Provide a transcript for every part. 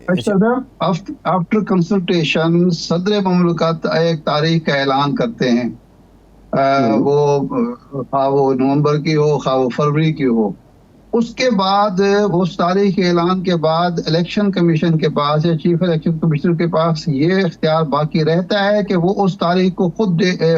अच्छा साहब, after consultation सदर ममलकत एक तारीख का ऐलान करते हैं। वो खा वो नवंबर की हो, खा वो फरवरी की हो। उसके बाद उस तारीख के ऐलान के बाद इलेक्शन कमीशन के पास या चीफ इलेक्शन कमिश्नर के पास ये इख्तियार बाकी रहता है कि वो उस तारीख को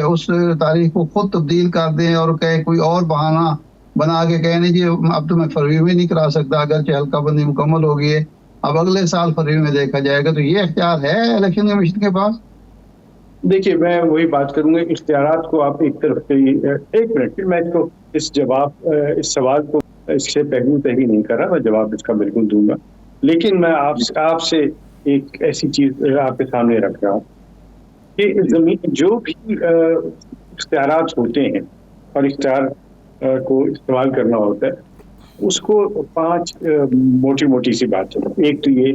उस तारीख को खुद तब्दील कर दें और कहे कोई और बहाना बना के कहे नहीं जी अब तो मैं फरवरी में नहीं करा सकता, अगर हल्का बंदी मुकम्मल हो गई है, अब अगले साल फरवरी में देखा जाएगा। तो ये इख्तियार है इलेक्शन कमीशन के पास? देखिए, मैं वही बात करूंगा, इख्तियारात को आप एक तरफ से एक मिनट, फिर मैं इसको इस सवाल को इससे पहलू तय नहीं कर रहा, मैं जवाब इसका बिल्कुल दूंगा। लेकिन मैं आपसे एक ऐसी चीज आपके सामने रख रहा हूँ कि जमीन जो भी इख्तियारात होते हैं और इख्तियार को इस्तेमाल करना होता है, उसको 5 मोटी मोटी सी बातें। एक तो ये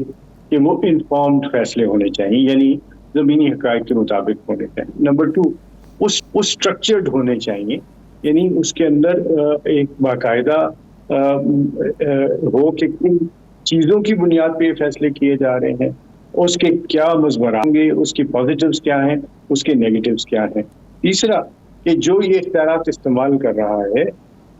कि वो इन्फॉर्म्ड फैसले होने चाहिए, यानी जमीनी हक़ाइक़ के मुताबिक होने चाहिए। नंबर 2, वो स्ट्रक्चर्ड होने चाहिए, यानी उसके अंदर एक बाकायदा हो कि किन चीज़ों की बुनियाद पे ये फैसले किए जा रहे हैं, उसके क्या मज़मरांगे, उसकी पॉजिटिव्स क्या हैं, उसके नेगेटिव्स क्या हैं। तीसरा कि जो ये इख्तियारात इस्तेमाल कर रहा है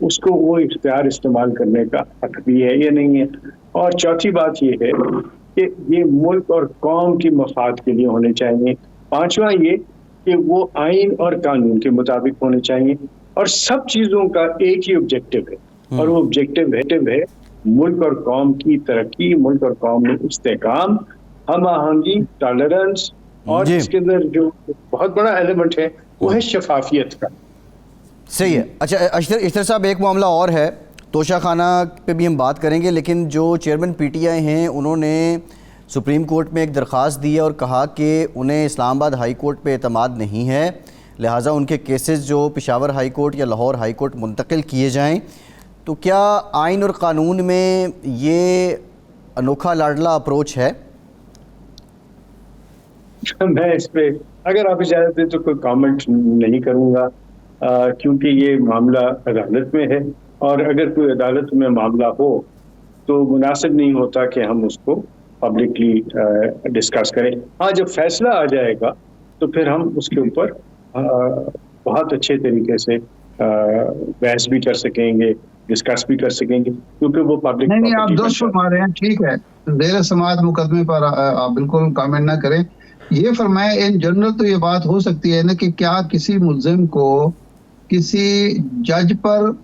उसको वो इख्तियार इस्तेमाल करने का हक भी है या नहीं है। और चौथी बात ये है कि ये मुल्क और कौम की मफाद के लिए होने चाहिए। पांचवा ये कि वो आइन और कानून के मुताबिक होने चाहिए। और सब चीज़ों का एक ही ऑब्जेक्टिव है, और वो ऑब्जेक्टिव है मुल्क और कौम की तरक्की, मुल्क और कौम में इस्तेहकाम, हम आहंगी, टॉलरेंस, और इसके अंदर जो बहुत बड़ा एलिमेंट है वो है शफाफियत का। सही है। अच्छा अशतर साहब, एक मामला और है, तोशा खाना पे भी हम बात करेंगे, लेकिन जो चेयरमैन पीटीआई हैं उन्होंने सुप्रीम कोर्ट में एक दरख्वास्त दी है और कहा कि उन्हें इस्लामाबाद हाई कोर्ट पे एतमाद नहीं है, लिहाजा उनके केसेस जो पेशावर हाई कोर्ट या लाहौर हाई कोर्ट मुंतकिल किए जाएं। तो क्या आइन और कानून में ये अनोखा लाडला अप्रोच है? मैं इस पे अगर आप इजाज़त दें तो कोई कमेंट नहीं करूँगा, क्योंकि ये मामला अदालत में है, और अगर कोई अदालत में मामला हो तो मुनासिब नहीं होता कि हम उसको पब्लिकली डिस्कस करें। हाँ, जब फैसला आ जाएगा तो फिर हम उसके ऊपर बहुत अच्छे तरीके से बहस भी कर सकेंगे, डिस्कस भी कर सकेंगे, क्योंकि वो पब्लिक नहीं, आप दोस्त फरमा रहे हैं, ठीक है, ज़ेर समाअत मुकदमे पर आप बिल्कुल कमेंट ना करें। ये फरमाए इन जनरल तो ये बात हो सकती है ना कि क्या किसी मुल्जिम को किसी जज पर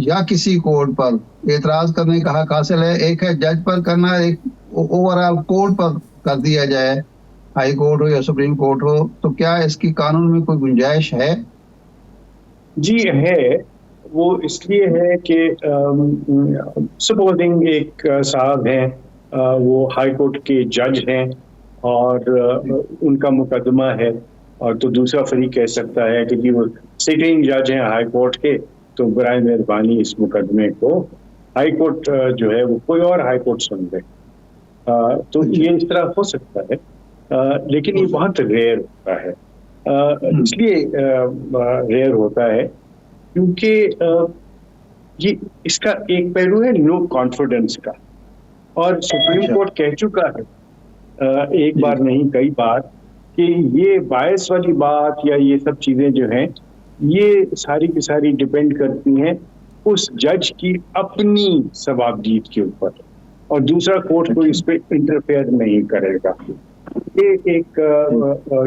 या किसी कोर्ट पर एतराज करने का हक हासिल है? एक है जज पर करना, एक ओवरऑल कोर्ट पर कर दिया जाए, हाई कोर्ट हो या सुप्रीम कोर्ट हो, तो क्या इसकी कानून में कोई गुंजाइश है? जी है। वो इसलिए है कि सपोजिंग एक साहब हैं, वो हाई कोर्ट के जज हैं और उनका मुकदमा है, और तो दूसरा फरीक कह सकता है कि जी वो सिटिंग जज हैं हाई कोर्ट के, तो बराए मेहरबानी इस मुकदमे को हाई कोर्ट जो है वो कोई और हाई कोर्ट सुन ले। तो ये इस तरह हो सकता है, लेकिन ये बहुत रेयर होता है। इसलिए रेयर होता है क्योंकि ये इसका एक पहलू है नो कॉन्फिडेंस का, और सुप्रीम कोर्ट कह चुका है एक बार नहीं कई बार कि ये बायस वाली बात या ये सब चीजें जो हैं ये सारी की सारी डिपेंड करती हैं उस जज की अपनी सवाबदीद के ऊपर, और दूसरा कोर्ट को इस पे इंटरफेयर नहीं करेगा। ये एक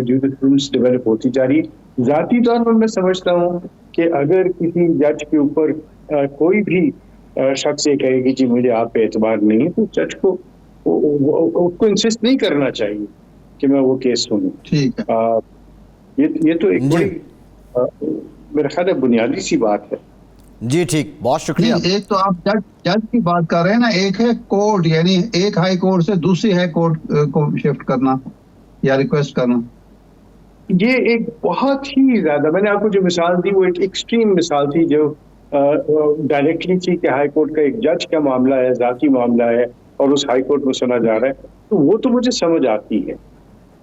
जूरिस्प्रूडेंस डेवलप होती जा रही है। जाती तौर पर मैं समझता हूँ कि अगर किसी जज के ऊपर कोई भी शख्स ये कहे कि जी मुझे आप पे एतबार नहीं है, तो जज को उसको इंसिस्ट नहीं करना चाहिए कि मैं वो केस सुनूं। ठीक है। ये तो एक बड़ी मेरा ख्याल है बुनियादी सी बात है। जी ठीक, बहुत शुक्रिया। एक तो आप जज की बात कर रहे हैं ना, एक है कोर्ट, यानी एक हाई कोर्ट से दूसरी हाई कोर्ट को शिफ्ट करना या रिक्वेस्ट करना। ये एक बहुत ही ज्यादा, मैंने आपको जो मिसाल दी वो एक एक्सट्रीम मिसाल थी जो डायरेक्टली थी कि हाई कोर्ट का एक जज का मामला है, जाती मामला है, और उस हाई कोर्ट में सुना जा रहा है, तो वो तो मुझे समझ आती है।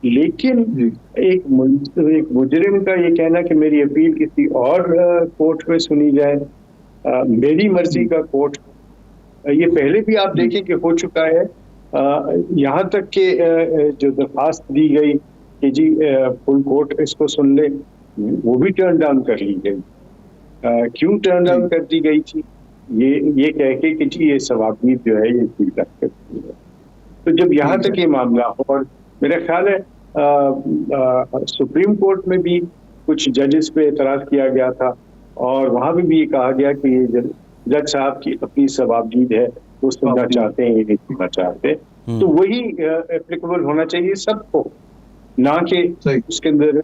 लेकिन एक मुजरिम का ये कहना कि मेरी अपील किसी और कोर्ट में सुनी जाए, मेरी मर्जी का कोर्ट, ये पहले भी आप देखें कि हो चुका है यहाँ तक कि जो दरख्वास्त दी गई कि जी फुल कोर्ट इसको सुन ले, वो भी टर्न डाउन कर ली गई। क्यों टर्न डाउन कर दी गई थी? ये कह के कि जी ये सवाबीत जो है ये फीडबैक करती है। तो जब यहाँ तक ये मामला हो, और मेरा ख्याल है सुप्रीम कोर्ट में भी कुछ जजेस पे एतराज़ किया गया था, और वहाँ भी ये कहा गया कि ये जज साहब की अपनी सवाबदीद है, वो सुनना चाहते हैं, ये नहीं सुनना चाहते। तो वही एप्लीकेबल होना चाहिए सबको, ना कि उसके अंदर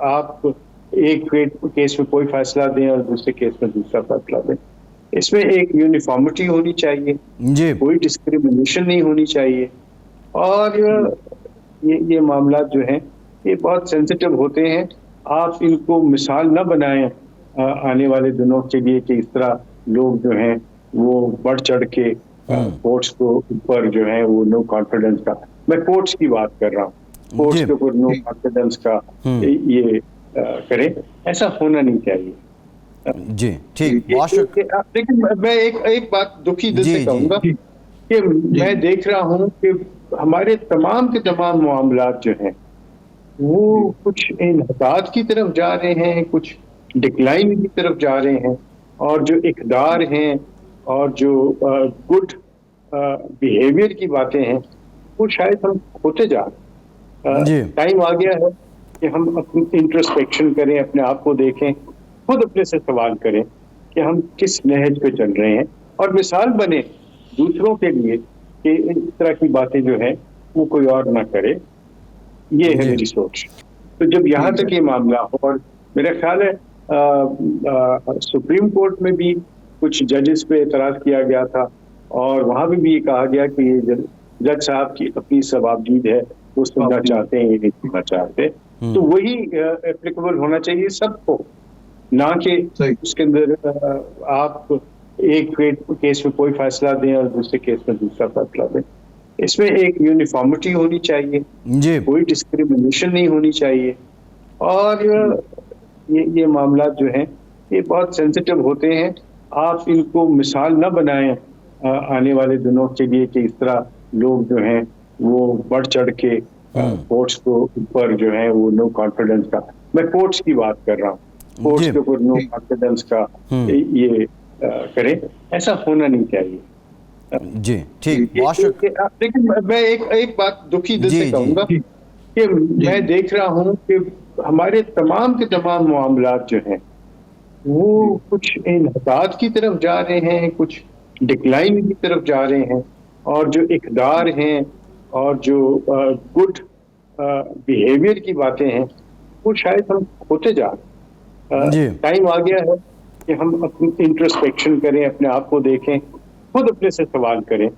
आप एक केस में कोई फैसला दें और दूसरे केस में दूसरा फैसला दें। इसमें एक यूनिफॉर्मिटी होनी चाहिए जी, कोई डिस्क्रिमिनेशन नहीं होनी चाहिए। और ये मामला जो है ये बहुत सेंसिटिव होते हैं। आप इनको मिसाल न बनाएं आने वाले दिनों के लिए कि इस तरह लोग जो हैं वो बढ़ चढ़ के कोर्ट्स को ऊपर जो है वो नो कॉन्फिडेंस का, मैं कोर्ट्स की बात कर रहा हूँ, कोर्ट्स के ऊपर नो कॉन्फिडेंस का ये करें, ऐसा होना नहीं चाहिए। जी ठीक, बहुत शुक्रिया। लेकिन मैं एक बात दुखी दिल से कहूंगा कि मैं देख रहा हूँ कि हमारे तमाम के तमाम मामलात जो हैं वो कुछ इन्हितात की तरफ जा रहे हैं, कुछ डिक्लाइन की तरफ जा रहे हैं, और जो इक़दार हैं और जो गुड बिहेवियर की बातें हैं वो शायद हम खोते जा रहे हैं। टाइम आ गया है कि हम अपनी इंट्रोस्पेक्शन करें, अपने आप को देखें, खुद अपने से सवाल करें कि हम किस नहज पे चल रहे हैं, और मिसाल बने दूसरों के लिए कि इस तरह की बातें जो है वो कोई और ना करे। ये है मेरी सोच। तो जब यहाँ तक ये मामला हो, और मेरा ख्याल है सुप्रीम कोर्ट में भी कुछ जजेस पे एतराज़ किया गया था, और वहाँ भी ये कहा गया कि ये जज साहब की अपनी सवाबदीद है, वो सुनना चाहते हैं, ये नहीं सुनना चाहते। तो वही एप्लीकेबल होना चाहिए सबको, ना कि उसके अंदर आप एक केस में कोई फैसला दें और दूसरे केस में दूसरा फैसला दें। इसमें एक यूनिफॉर्मिटी होनी चाहिए जी, कोई डिस्क्रिमिनेशन नहीं होनी चाहिए। और ये मामला जो है ये बहुत सेंसिटिव होते हैं। आप इनको मिसाल न बनाएं आने वाले दिनों के लिए कि इस तरह लोग जो हैं वो बढ़ चढ़ के कोर्ट्स को ऊपर जो है वो नो कॉन्फिडेंस का, मैं कोर्ट्स की बात कर रहा हूँ, कोर्ट्स के ऊपर नो कॉन्फिडेंस का ये करें, ऐसा होना नहीं चाहिए। जी ठीक, बहुत शुक्रिया। लेकिन मैं एक बात दुखी दिल से कहूंगा कि मैं देख रहा हूँ कि हमारे तमाम के तमाम मामलात जो हैं वो कुछ इन्हितात की तरफ जा रहे हैं, कुछ डिक्लाइन की तरफ जा रहे हैं, और जो इक़दार हैं और जो गुड बिहेवियर की बातें हैं वो शायद हम खोते जा रहे हैं। टाइम आ गया है कि हम अपनी इंट्रोस्पेक्शन करें, अपने आप को देखें, खुद अपने से सवाल करें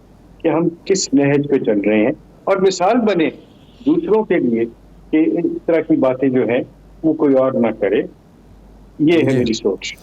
कि हम किस नहज पे चल रहे हैं, और मिसाल बने दूसरों के लिए कि इस तरह की बातें जो है वो कोई और ना करे। ये है मेरी सोच।